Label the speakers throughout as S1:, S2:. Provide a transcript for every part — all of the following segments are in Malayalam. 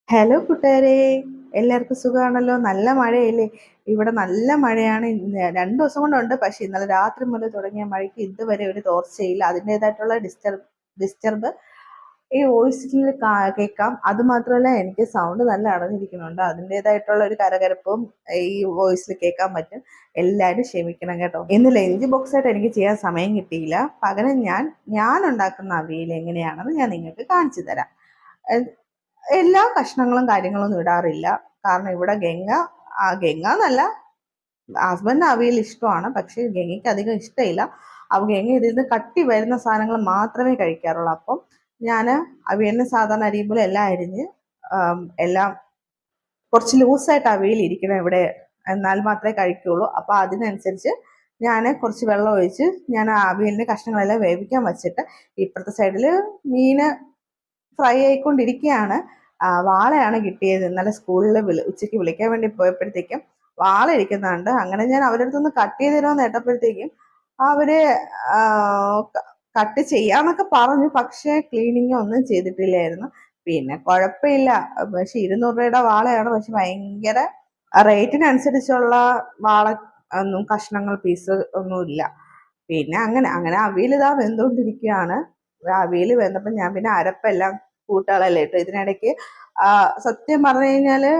S1: ഹലോ കൂട്ടുകാരെ, എല്ലാവർക്കും സുഖമാണല്ലോ. നല്ല മഴയല്ലേ? ഇവിടെ നല്ല മഴയാണ്. ഇന്ന് 2 ദിവസം കൊണ്ടുണ്ട്. പക്ഷെ ഇന്നലെ രാത്രി മുതൽ തുടങ്ങിയ മഴയ്ക്ക് ഇതുവരെ ഒരു തോർച്ചയില്ല. അതിൻ്റെതായിട്ടുള്ള ഡിസ്റ്റർബ് ഈ വോയിസിൽ കേൾക്കാം. അത് മാത്രമല്ല, എനിക്ക് സൗണ്ട് നല്ല അടഞ്ഞിരിക്കുന്നുണ്ട്. അതിൻ്റെതായിട്ടുള്ള ഒരു കരകരപ്പും ഈ വോയിസിൽ കേൾക്കാൻ പറ്റും. എല്ലാവരും ക്ഷമിക്കണം കേട്ടോ. ഇന്ന് ലഞ്ച് ബോക്സ് ആയിട്ട് എനിക്ക് ചെയ്യാൻ സമയം കിട്ടിയില്ല. പകരം ഞാൻ ഉണ്ടാക്കുന്ന അവിയൽ എങ്ങനെയാണെന്ന് ഞാൻ നിങ്ങൾക്ക് കാണിച്ചു തരാം. എല്ലാ കഷ്ണങ്ങളും കാര്യങ്ങളൊന്നും ഇടാറില്ല. കാരണം ഇവിടെ ഗംഗ എന്നല്ല, ഹസ്ബൻഡിന് അവിയൽ ഇഷ്ടമാണ്. പക്ഷെ ഗംഗയ്ക്ക് അധികം ഇഷ്ടമില്ല. ഗംഗ ഇതിൽ നിന്ന് കട്ടി വരുന്ന സാധനങ്ങൾ മാത്രമേ കഴിക്കാറുള്ളൂ. അപ്പം ഞാൻ അവിയലിന് സാധാരണ അരിയുമ്പോൾ എല്ലാം അരിഞ്ഞ് എല്ലാം കുറച്ച് ലൂസായിട്ട് അവിയൽ ഇരിക്കണം ഇവിടെ, എന്നാൽ മാത്രമേ കഴിക്കുള്ളൂ. അപ്പോൾ അതിനനുസരിച്ച് ഞാൻ കുറച്ച് വെള്ളം ഒഴിച്ച് ഞാൻ അവിയലിന് കഷ്ണങ്ങളെല്ലാം വേവിക്കാൻ വെച്ചിട്ട് ഇപ്പുറത്തെ സൈഡിൽ മീൻ ഫ്രൈ ആയിക്കൊണ്ടിരിക്കുകയാണ്. വാളയാണ് കിട്ടിയത്. ഇന്നലെ സ്കൂളിൽ ഉച്ചയ്ക്ക് വിളിക്കാൻ വേണ്ടി പോയപ്പോഴത്തേക്കും വാള ഇരിക്കുന്നുണ്ട്. അങ്ങനെ ഞാൻ അവരുടെ അടുത്തൊന്ന് കട്ട് ചെയ്ത് തരുമെന്ന് കേട്ടപ്പോഴത്തേക്കും അവര് കട്ട് ചെയ്യാന്നൊക്കെ പറഞ്ഞു. പക്ഷേ ക്ലീനിങ് ഒന്നും ചെയ്തിട്ടില്ലായിരുന്നു. പിന്നെ കുഴപ്പമില്ല. പക്ഷെ 200 രൂപയുടെ വാളയാണ്. പക്ഷെ ഭയങ്കര റേറ്റിനനുസരിച്ചുള്ള വാള ഒന്നും കഷ്ണങ്ങൾ പീസ് ഒന്നുമില്ല. പിന്നെ അങ്ങനെ അവിയൽ ഇതാ വെന്തുകൊണ്ടിരിക്കുകയാണ്. അവിയൽ വെന്തപ്പോൾ ഞാൻ പിന്നെ അരപ്പെല്ലാം കൂട്ടുകളല്ലേ ഇട്ടു. ഇതിനിടയ്ക്ക് സത്യം പറഞ്ഞു കഴിഞ്ഞാല്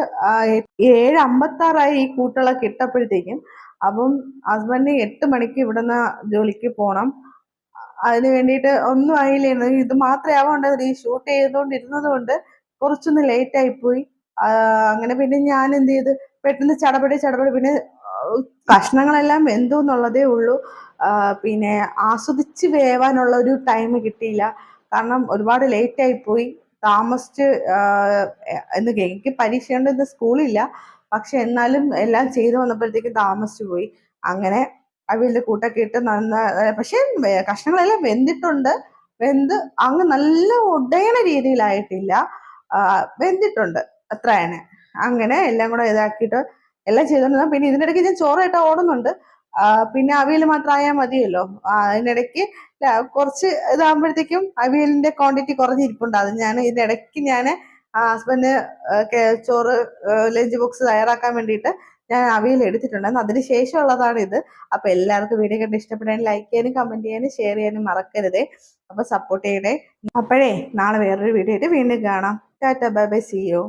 S1: 7:56 ഈ കൂട്ടുകളൊക്കെ ഇട്ടപ്പോഴത്തേക്കും. അപ്പം ഹസ്ബൻഡ് 8 മണിക്ക് ഇവിടുന്ന് ജോലിക്ക് പോകണം. അതിന് വേണ്ടിയിട്ട് ഒന്നും ആയില്ലായിരുന്നു. ഇത് മാത്രമേ ആവാണ്ടത്. ഈ ഷൂട്ട് ചെയ്തുകൊണ്ടിരുന്നത് കൊണ്ട് കുറച്ചൊന്ന് ലേറ്റ് ആയിപ്പോയി. അങ്ങനെ പിന്നെ ഞാൻ എന്ത് ചെയ്ത് പെട്ടെന്ന് ചടപടി പിന്നെ കഷ്ണങ്ങളെല്ലാം വെന്തു എന്നുള്ളതേ ഉള്ളൂ. പിന്നെ ആസ്വദിച്ച് വേവാനുള്ള ഒരു ടൈം കിട്ടിയില്ല. കാരണം ഒരുപാട് ലേറ്റ് ആയിപ്പോയി. താമസിച്ച് എന്ന് എനിക്ക് പരീക്ഷയുണ്ട്, ഇന്ന് സ്കൂളില്ല. പക്ഷെ എന്നാലും എല്ലാം ചെയ്തു വന്നപ്പോഴത്തേക്കും താമസിച്ചു പോയി. അങ്ങനെ അവിയലിന്റെ കൂട്ടൊക്കെ ഇട്ട് പക്ഷെ കഷ്ണങ്ങളെല്ലാം വെന്തിട്ടുണ്ട്. വെന്ത് അങ്ങ് നല്ല ഉടയണ രീതിയിലായിട്ടില്ല. വെന്തിട്ടുണ്ട് അത്രയാണ്. അങ്ങനെ എല്ലാം കൂടെ ഇതാക്കിയിട്ട് എല്ലാം ചെയ്തോണ്ടിരുന്ന. പിന്നെ ഇതിനിടയ്ക്ക് ഞാൻ ചോറായിട്ട് ഓടുന്നുണ്ട്. പിന്നെ അവിയൽ മാത്രം ആയാൽ മതിയല്ലോ. അതിനിടയ്ക്ക് കുറച്ച് ഇതാകുമ്പോഴത്തേക്കും അവിയലിന്റെ ക്വാണ്ടിറ്റി കുറഞ്ഞിരിപ്പുണ്ട്. അത് ഞാൻ ഇതിനിടയ്ക്ക് ഞാൻ ഹസ്ബൻഡ് ചോറ് ലഞ്ച് ബോക്സ് തയ്യാറാക്കാൻ വേണ്ടിയിട്ട് ഞാൻ അവിയൽ എടുത്തിട്ടുണ്ടായിരുന്നു. അതിന് ശേഷമുള്ളതാണ് ഇത്. അപ്പൊ എല്ലാവർക്കും വീഡിയോ കണ്ട് ഇഷ്ടപ്പെടാൻ ലൈക്ക് ചെയ്യാനും കമന്റ് ചെയ്യാനും ഷെയർ ചെയ്യാനും മറക്കരുതേ. അപ്പൊ സപ്പോർട്ട് ചെയ്യണേ. അപ്പോഴേ നാളെ വേറൊരു വീഡിയോ ആയിട്ട് വീണ്ടും കാണാം. Tata bye bye, see U.